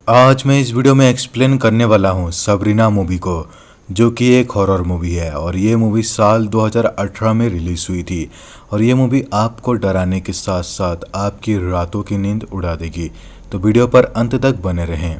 आज मैं इस वीडियो में एक्सप्लेन करने वाला हूँ सबरीना मूवी को, जो कि एक हॉरर मूवी है और ये मूवी साल 2018 में रिलीज़ हुई थी। और ये मूवी आपको डराने के साथ साथ आपकी रातों की नींद उड़ा देगी, तो वीडियो पर अंत तक बने रहें।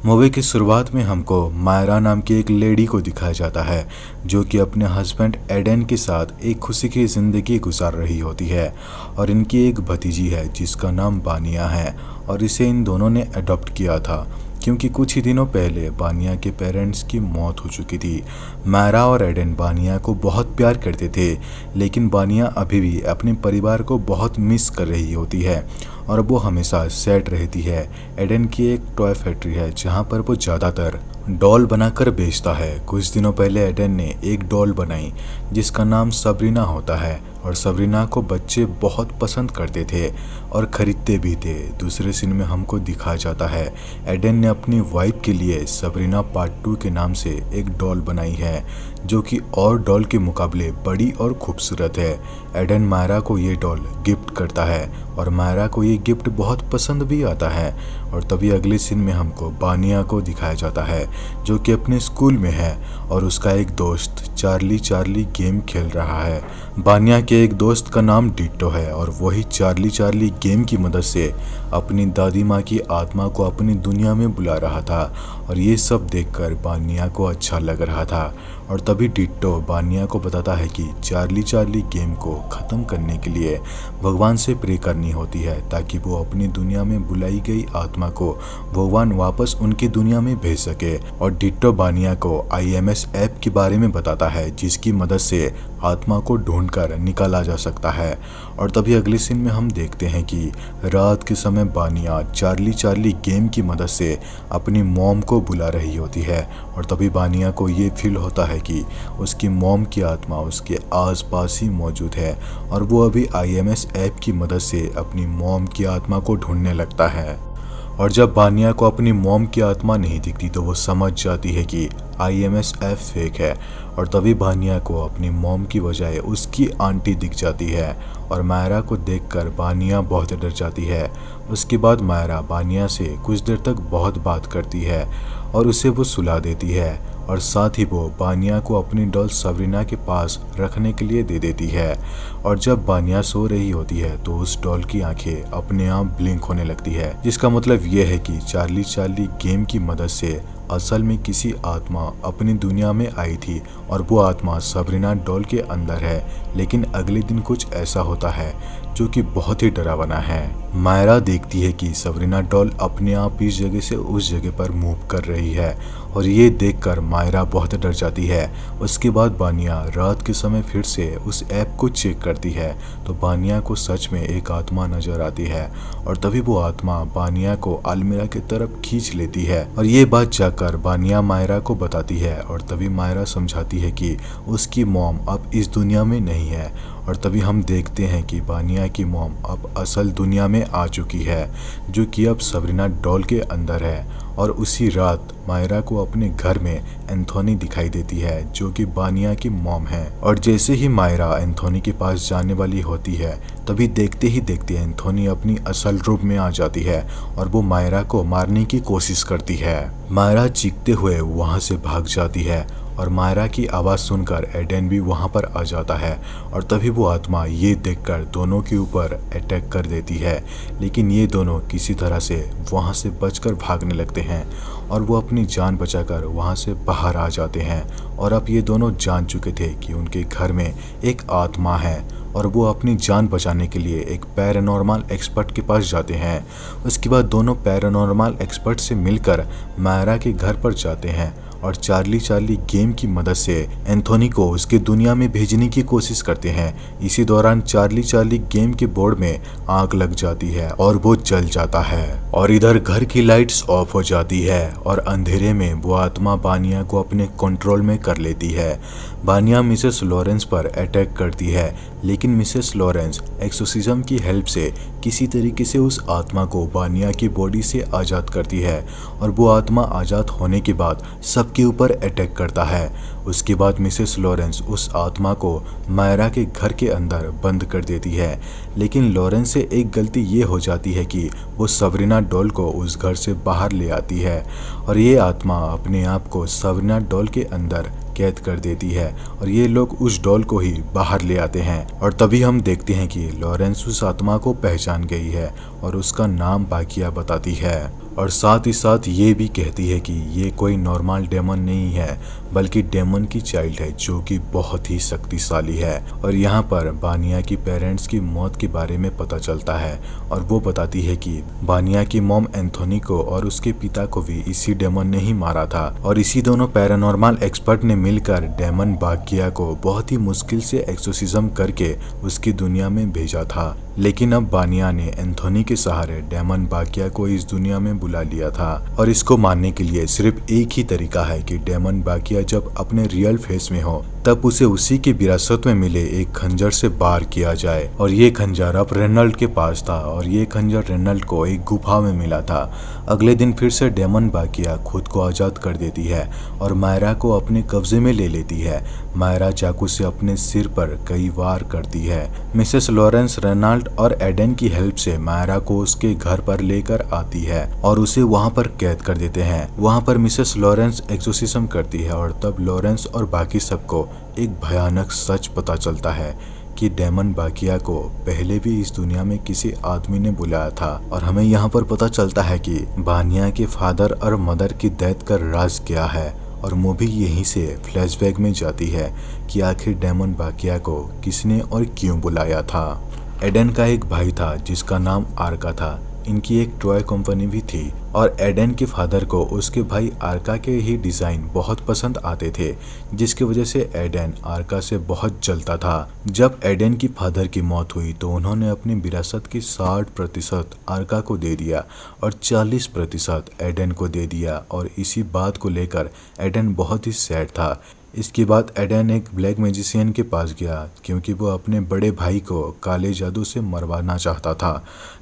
मूवी की शुरुआत में हमको मायरा नाम की एक लेडी को दिखाया जाता है, जो कि अपने हस्बैंड एडन के साथ एक खुशी की ज़िंदगी गुजार रही होती है। और इनकी एक भतीजी है जिसका नाम बानिया है, और इसे इन दोनों ने अडॉप्ट किया था क्योंकि कुछ ही दिनों पहले बानिया के पेरेंट्स की मौत हो चुकी थी। मायरा और एडन बानिया को बहुत प्यार करते थे, लेकिन बानिया अभी भी अपने परिवार को बहुत मिस कर रही होती है और वो हमेशा सैड रहती है। एडन की एक टॉय फैक्ट्री है जहाँ पर वो ज़्यादातर डॉल बनाकर बेचता है। कुछ दिनों पहले एडन ने एक डॉल बनाई जिसका नाम सबरीना होता है, और सबरीना को बच्चे बहुत पसंद करते थे और ख़रीदते भी थे। दूसरे सीन में हमको दिखाया जाता है एडन ने अपनी वाइफ के लिए सबरीना पार्ट 2 के नाम से एक डॉल बनाई है, जो कि और डॉल के मुकाबले बड़ी और खूबसूरत है। एडन मायरा को ये डॉल गिफ्ट करता है और मायरा को ये गिफ्ट बहुत पसंद भी आता है। और तभी अगले सीन में हमको बानिया को दिखाया जाता है, जो कि अपने स्कूल में है और उसका एक दोस्त चार्ली गेम खेल रहा है। बानिया के एक दोस्त का नाम डिट्टो है और वही चार्ली गेम की मदद से अपनी दादी माँ की आत्मा को अपनी दुनिया में बुला रहा था। और ये सब देखकर बानिया को अच्छा लग रहा था। और तभी डिट्टो बानिया को बताता है कि चार्ली गेम को ख़त्म करने के लिए भगवान से प्रे करनी होती है, ताकि वो अपनी दुनिया में बुलाई गई आत्मा को भगवान वापस उनकी दुनिया में भेज सके। और डिट्टो बानिया को IMS ऐप के बारे में बताता है, जिसकी मदद से आत्मा को ढूंढकर निकाला जा सकता है। और तभी अगले सीन में हम देखते हैं कि रात के समय बानिया चार्ली गेम की मदद से अपनी मॉम को बुला रही होती है। और तभी बानिया को ये फील होता है कि उसकी मॉम की आत्मा उसके आसपास ही मौजूद है, और वो अभी IMS ऐप की मदद से अपनी मॉम की आत्मा को ढूंढने लगता है। और जब बानिया को अपनी मॉम की आत्मा नहीं दिखती तो वो समझ जाती है कि IMS ऐप फेक है। और तभी बानिया को अपनी मॉम की बजाय उसकी आंटी दिख जाती है, और मायरा को देखकर बानिया बहुत डर जाती है। उसके बाद मायरा बानिया से कुछ देर तक बहुत बात करती है और उसे वो सुला देती है, और साथ ही वो बानिया को अपनी डॉल सबरीना के पास रखने के लिए दे देती है। और जब बानिया सो रही होती है तो उस डॉल की आंखें अपने आप ब्लिंक होने लगती है, जिसका मतलब ये है कि चार्ली गेम की मदद से असल में किसी आत्मा अपनी दुनिया में आई थी, और वो आत्मा सबरीना डॉल के अंदर है। लेकिन अगले दिन कुछ ऐसा होता है जो कि बहुत ही डरावना है। मायरा देखती है कि सबरीना डॉल अपने आप इस जगह से उस जगह पर मूव कर रही है, और ये देखकर मायरा बहुत डर जाती है। उसके बाद बानिया रात के समय फिर से उस ऐप को चेक करती है, तो बानिया को सच में एक आत्मा नजर आती है। और तभी वो आत्मा बानिया को अलमीरा की तरफ खींच लेती है, और ये बात जाकर बानिया मायरा को बताती है। और तभी मायरा समझाती है कि उसकी मॉम अब इस दुनिया में नहीं है। और तभी हम देखते हैं कि बानिया की मॉम अब असल दुनिया में आ चुकी है, जो कि अब सबरीना डॉल के अंदर है। और उसी रात मायरा को अपने घर में एंथोनी दिखाई देती है, जो कि बानिया की मॉम है। और जैसे ही मायरा एंथोनी के पास जाने वाली होती है, तभी देखते ही देखते एंथोनी अपनी असल रूप में आ जाती है और वो मायरा को मारने की कोशिश करती है। मायरा चीखते हुए वहां से भाग जाती है, और मायरा की आवाज़ सुनकर एडन भी वहां पर आ जाता है। और तभी वो आत्मा ये देखकर दोनों के ऊपर अटैक कर देती है, लेकिन ये दोनों किसी तरह से वहां से बचकर भागने लगते हैं, और वो अपनी जान बचाकर वहां से बाहर आ जाते हैं। और अब ये दोनों जान चुके थे कि उनके घर में एक आत्मा है, और वो अपनी जान बचाने के लिए एक पैरानॉर्मल एक्सपर्ट के पास जाते हैं। उसके बाद दोनों पैरानॉर्मल एक्सपर्ट से मिलकर मायरा के घर पर जाते हैं, और चार्ली गेम की मदद से एंथोनी को उसके दुनिया में भेजने की कोशिश करते हैं। इसी दौरान चार्ली गेम के बोर्ड में आग लग जाती है और वो जल जाता है, और इधर घर की लाइट्स ऑफ हो जाती है, और अंधेरे में वो आत्मा बानिया को अपने कंट्रोल में कर लेती है। बानिया मिसेस लॉरेंस पर अटैक करती है, लेकिन मिसेस लॉरेंस एक्सोसिज्म की हेल्प से किसी तरीके से उस आत्मा को बानिया की बॉडी से आज़ाद करती है, और वो आत्मा आज़ाद होने के बाद सब सबके ऊपर अटैक करता है। उसके बाद मिसेस लॉरेंस उस आत्मा को मायरा के घर के अंदर बंद कर देती है, लेकिन लॉरेंस से एक गलती ये हो जाती है कि वो सबरीना डॉल को उस घर से बाहर ले आती है और ये आत्मा अपने आप को सबरीना डॉल के अंदर कैद कर देती है और ये लोग उस डॉल को ही बाहर ले आते हैं। और तभी हम देखते हैं कि लॉरेंस उस आत्मा को पहचान गई है और उसका नाम बाकिया बताती है और साथ ही साथ ये भी कहती है कि ये कोई नॉर्मल डेमन नहीं है बल्कि डेमन की चाइल्ड है जो कि बहुत ही शक्तिशाली है। और यहाँ पर बानिया की पेरेंट्स की मौत के बारे में पता चलता है और वो बताती है कि बानिया की मॉम एंथोनी को और उसके पिता को भी इसी डेमन ने ही मारा था और इसी दोनों पैरानॉर्मल एक्सपर्ट ने मिलकर डेमन बाकिया को बहुत ही मुश्किल से एक्सोर्सिज्म करके उसकी दुनिया में भेजा था। लेकिन अब बानिया ने एंथोनी के सहारे डेमन बाकिया को इस दुनिया में बुला लिया था और इसको मानने के लिए सिर्फ एक ही तरीका है कि डेमन बाकिया जब अपने रियल फेस में हो तब उसे उसी की विरासत में मिले एक खंजर से बार किया जाए। और ये खंजर अब रेनल्ड के पास था और ये खंजर रेनल्ड को एक गुफा में मिला था। अगले दिन फिर से डेमन बाकिया खुद को आजाद कर देती है और मायरा को अपने कब्जे में ले लेती है। मायरा चाकू से अपने सिर पर कई वार करती है। मिसेस लॉरेंस रेनल्ड और एडन की हेल्प से मायरा को उसके घर पर लेकर आती है और उसे वहां पर कैद कर देते हैं। वहां पर मिसेस लॉरेंस एक्सोर्सिज्म करती है और तब लॉरेंस और बाकी सबको एक भयानक सच पता चलता है कि डेमन बाकिया को पहले भी इस दुनिया में किसी आदमी ने बुलाया था। और हमें यहाँ पर पता चलता है कि बानिया के फादर और मदर की डेथ का राज क्या है और मूवी यहीं से फ्लैशबैक में जाती है कि आखिर डेमन बाकिया को किसने और क्यों बुलाया था। एडन का एक भाई था जिसका नाम आर्का था। इनकी एक टॉय कंपनी भी थी और एडन के फादर को उसके भाई आर्का के ही डिजाइन बहुत पसंद आते थे, जिसकी वजह से एडन आर्का से बहुत जलता था। जब एडन की फादर की मौत हुई तो उन्होंने अपनी विरासत की 60% आर्का को दे दिया और 40% एडन को दे दिया और इसी बात को लेकर एडन बहुत ही सैड था। इसके बाद एडन एक ब्लैक मैजिशियन के पास गया क्योंकि वो अपने बड़े भाई को काले जादू से मरवाना चाहता था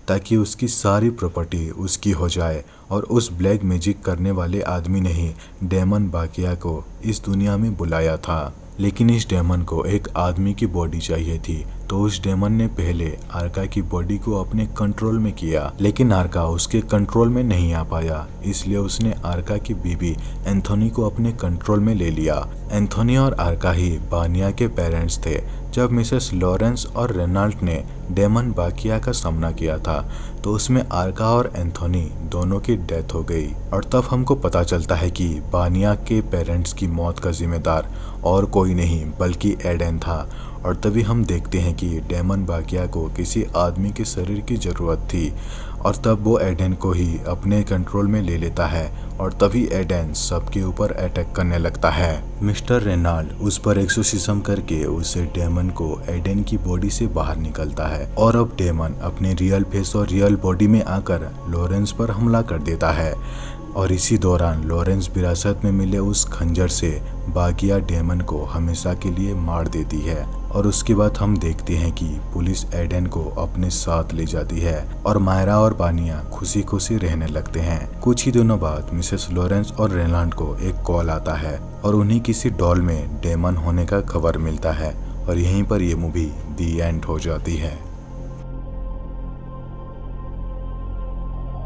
ताकि उसकी सारी प्रॉपर्टी उसकी हो जाए। और उस ब्लैक मैजिक करने वाले आदमी ने ही डेमन बाकिया को इस दुनिया में बुलाया था। लेकिन इस डेमन को एक आदमी की बॉडी चाहिए थी तो उस डेमन ने पहले आर्का की बॉडी को अपने कंट्रोल में किया, लेकिन आर्का उसके कंट्रोल में नहीं आ पाया, इसलिए उसने आर्का की बीबी एंथोनी को अपने कंट्रोल में ले लिया। एंथोनी और आर्का ही बानिया के पेरेंट्स थे। जब मिसेस लॉरेंस और रेनल्ड ने डेमन बाकिया का सामना किया था तो उसमें आर्का और एंथोनी दोनों की डेथ हो गई और तब हमको पता चलता है कि बानिया के पेरेंट्स की मौत का जिम्मेदार और कोई नहीं बल्कि एडन था। और तभी हम देखते हैं कि डेमन बाकिया को किसी आदमी के शरीर की ज़रूरत थी और तब वो एडन को ही अपने कंट्रोल में ले लेता है और तभी एडन सबके ऊपर अटैक करने लगता है। मिस्टर रेनाल्ड उस पर एक्सोर्सिज्म करके उसे डेमन को एडन की बॉडी से बाहर निकलता है और अब डेमन अपने रियल फेस और रियल बॉडी में आकर लॉरेंस पर हमला कर देता है। और इसी दौरान लॉरेंस विरासत में मिले उस खंजर से बाकिया डेमन को हमेशा के लिए मार देती है। और उसके बाद हम देखते हैं कि पुलिस एडन को अपने साथ ले जाती है और मायरा और बानिया खुशी खुशी रहने लगते हैं। कुछ ही दिनों बाद मिसेस लॉरेंस और रेनल्ड को एक कॉल आता है और उन्हें किसी डॉल में डेमन होने का खबर मिलता है और यहीं पर ये मूवी दी एंड हो जाती है।